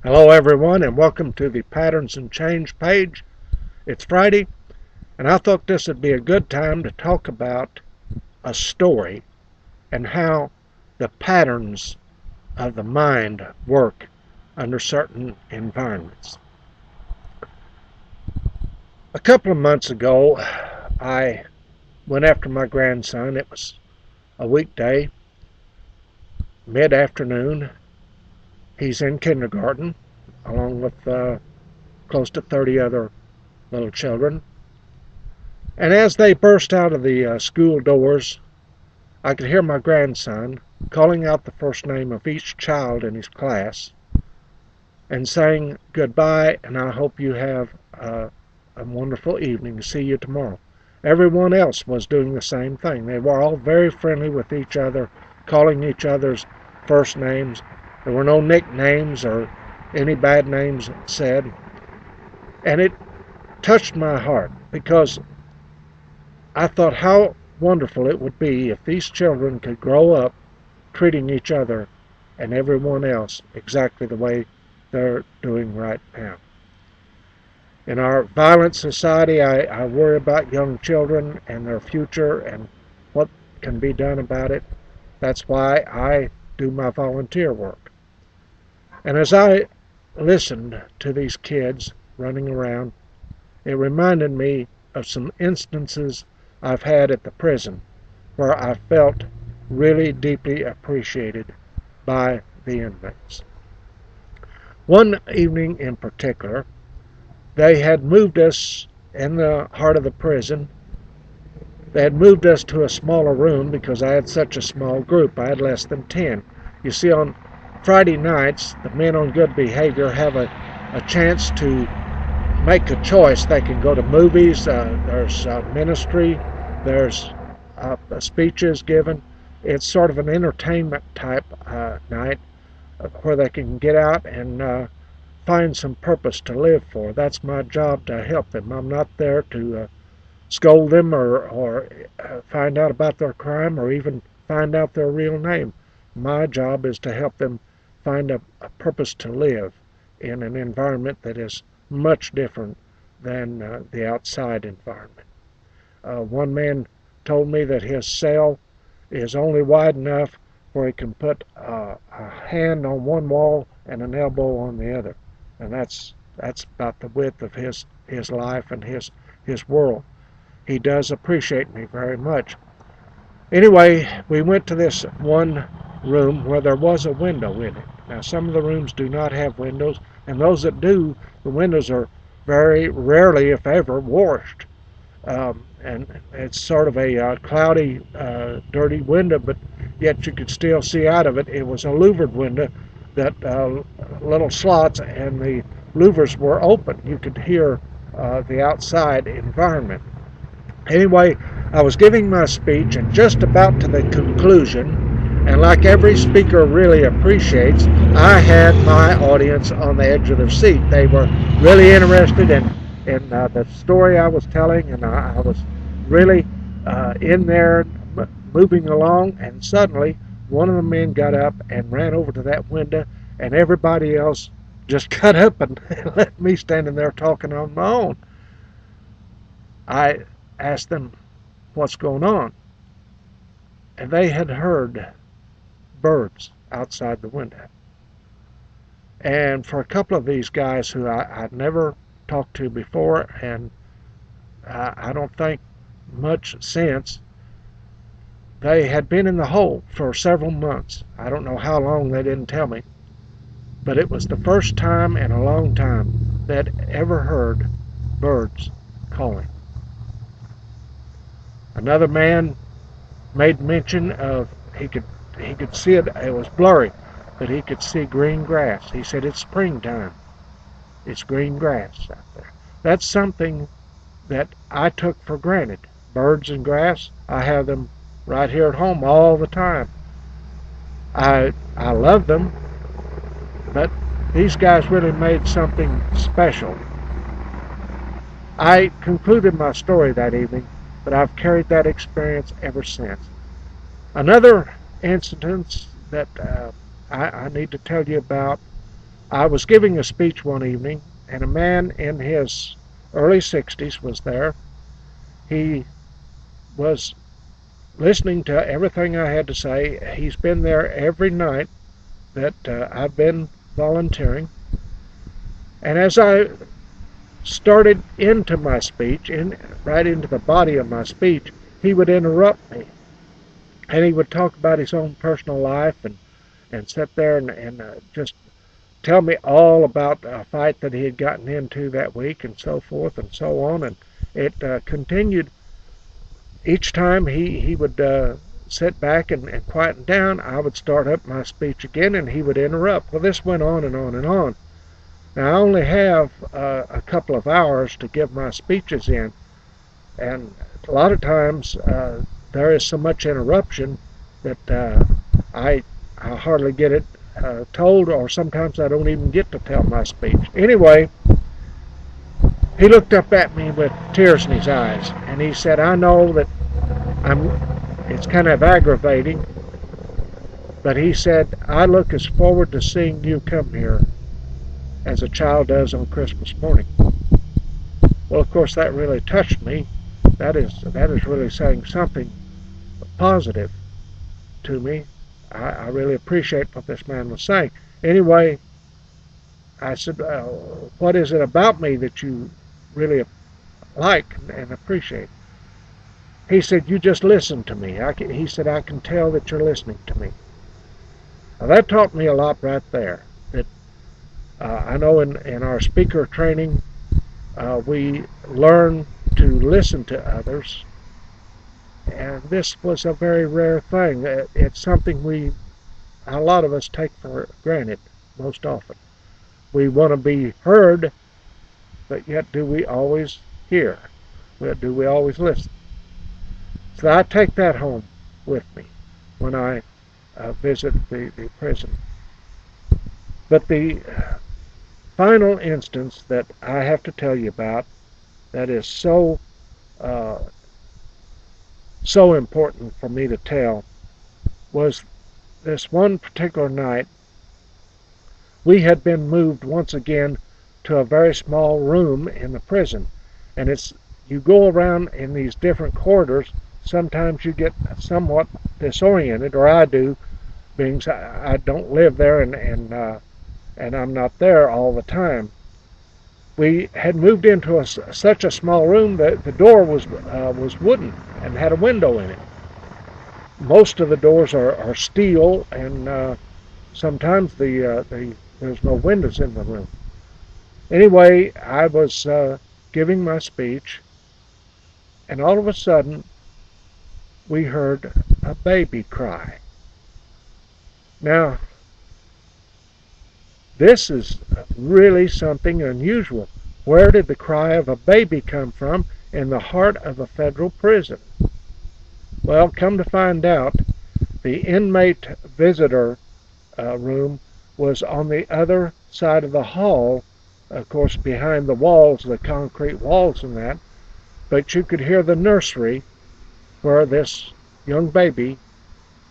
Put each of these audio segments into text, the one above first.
Hello, everyone, and welcome to the Patterns and Change page. It's Friday, and I thought this would be a good time to talk about a story and how the patterns of the mind work under certain environments. A couple of months ago, I went after my grandson. It was a weekday, mid-afternoon. He's in kindergarten, along with close to 30 other little children. And as they burst out of the school doors, I could hear my grandson calling out the first name of each child in his class and saying goodbye, and I hope you have a wonderful evening. See you tomorrow. Everyone else was doing the same thing. They were all very friendly with each other, calling each other's first names. There were no nicknames or any bad names said. And it touched my heart because I thought how wonderful it would be if these children could grow up treating each other and everyone else exactly the way they're doing right now. In our violent society, I worry about young children and their future and what can be done about it. That's why I do my volunteer work. And as I listened to these kids running around, it reminded me of some instances I've had at the prison where I felt really deeply appreciated by the inmates. One evening in particular, they had moved us in the heart of the prison. They had moved us to a smaller room because I had such a small group. I had less than 10. You see, on Friday nights, the men on good behavior have a chance to make a choice. They can go to movies, there's ministry, there's speeches given. It's sort of an entertainment type night where they can get out and find some purpose to live for. That's my job, to help them. I'm not there to scold them or find out about their crime or even find out their real name. My job is to help them find a purpose to live in an environment that is much different than the outside environment. One man told me that his cell is only wide enough where he can put a hand on one wall and an elbow on the other, and that's about the width of his life and his world. He does appreciate me very much. Anyway, we went to this one room where there was a window in it. Now, some of the rooms do not have windows, and those that do, the windows are very rarely, if ever, washed. And it's sort of a cloudy, dirty window, but yet you could still see out of it. It was a louvered window that little slots, and the louvers were open. You could hear the outside environment. Anyway, I was giving my speech and just about to the conclusion, and like every speaker really appreciates, I had my audience on the edge of their seat. They were really interested in the story I was telling, and I was really in there moving along, and suddenly one of the men got up and ran over to that window, and everybody else just got up and left me standing there talking on my own. I asked them what's going on, and they had heard birds outside the window. And for a couple of these guys who I'd never talked to before, and I don't think much since, they had been in the hole for several months. I don't know how long, they didn't tell me, but it was the first time in a long time they'd ever heard birds calling. Another man made mention of he could see it. It was blurry, but he could see green grass. He said it's springtime. It's green grass out there. That's something that I took for granted. Birds and grass, I have them right here at home all the time. I love them, but these guys really made something special. I concluded my story that evening, but I've carried that experience ever since. Another incident that I need to tell you about I was giving a speech one evening, and a man in his early 60s was there. He was listening to everything I had to say. He's been there every night that I've been volunteering. And as I started into my speech, right into the body of my speech, he would interrupt me. And he would talk about his own personal life and sit there and just tell me all about a fight that he had gotten into that week and so forth and so on. And it continued. Each time he would sit back and quieten down, I would start up my speech again and he would interrupt. Well, this went on and on and on. Now, I only have a couple of hours to give my speeches in, and a lot of times there is so much interruption that I hardly get it told, or sometimes I don't even get to tell my speech. Anyway, he looked up at me with tears in his eyes, and he said, I know that it's kind of aggravating, but he said, I look as forward to seeing you come here as a child does on Christmas morning. Well, of course, that really touched me. That is really saying something positive to me. I really appreciate what this man was saying. Anyway, I said, what is it about me that you really like and appreciate? He said, you just listen to me. He said, I can tell that you're listening to me. Now, that taught me a lot right there. That I know in our speaker training, we learn to listen to others, and this was a very rare thing. It's something a lot of us take for granted most often. We want to be heard, but yet do we always hear? Do we always listen? So I take that home with me when I visit the prison. But the final instance that I have to tell you about that is so important for me to tell was this one particular night. We had been moved once again to a very small room in the prison, and you go around in these different corridors. Sometimes you get somewhat disoriented, or I do, being I don't live there and I'm not there all the time. We had moved into such a small room that the door was wooden and had a window in it. Most of the doors are steel, and sometimes there's no windows in the room. Anyway, I was giving my speech, and all of a sudden we heard a baby cry. Now, this is really something unusual. Where did the cry of a baby come from in the heart of a federal prison? Well, come to find out, the inmate visitor room was on the other side of the hall, of course behind the walls, the concrete walls and that, but you could hear the nursery where this young baby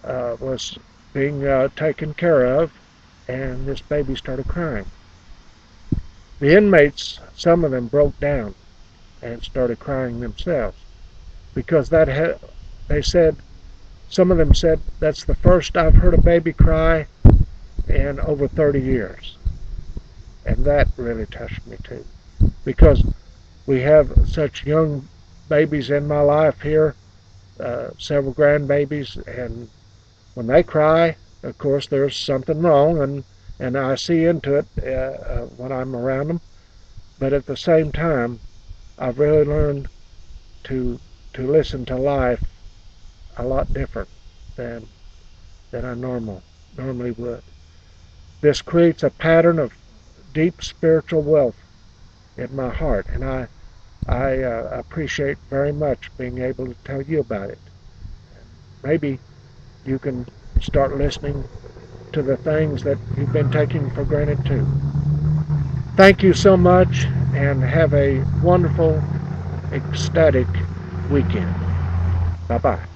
was being taken care of, and this baby started crying. The inmates, some of them broke down and started crying themselves because they said, some of them said, that's the first I've heard a baby cry in over 30 years. And that really touched me too, because we have such young babies in my life here, several grandbabies, and when they cry, of course, there's something wrong, and I see into it when I'm around them. But at the same time, I've really learned to listen to life a lot different than I normally would. This creates a pattern of deep spiritual wealth in my heart, and I appreciate very much being able to tell you about it. Maybe you can start listening to the things that you've been taking for granted too. Thank you so much, and have a wonderful, ecstatic weekend. Bye-bye.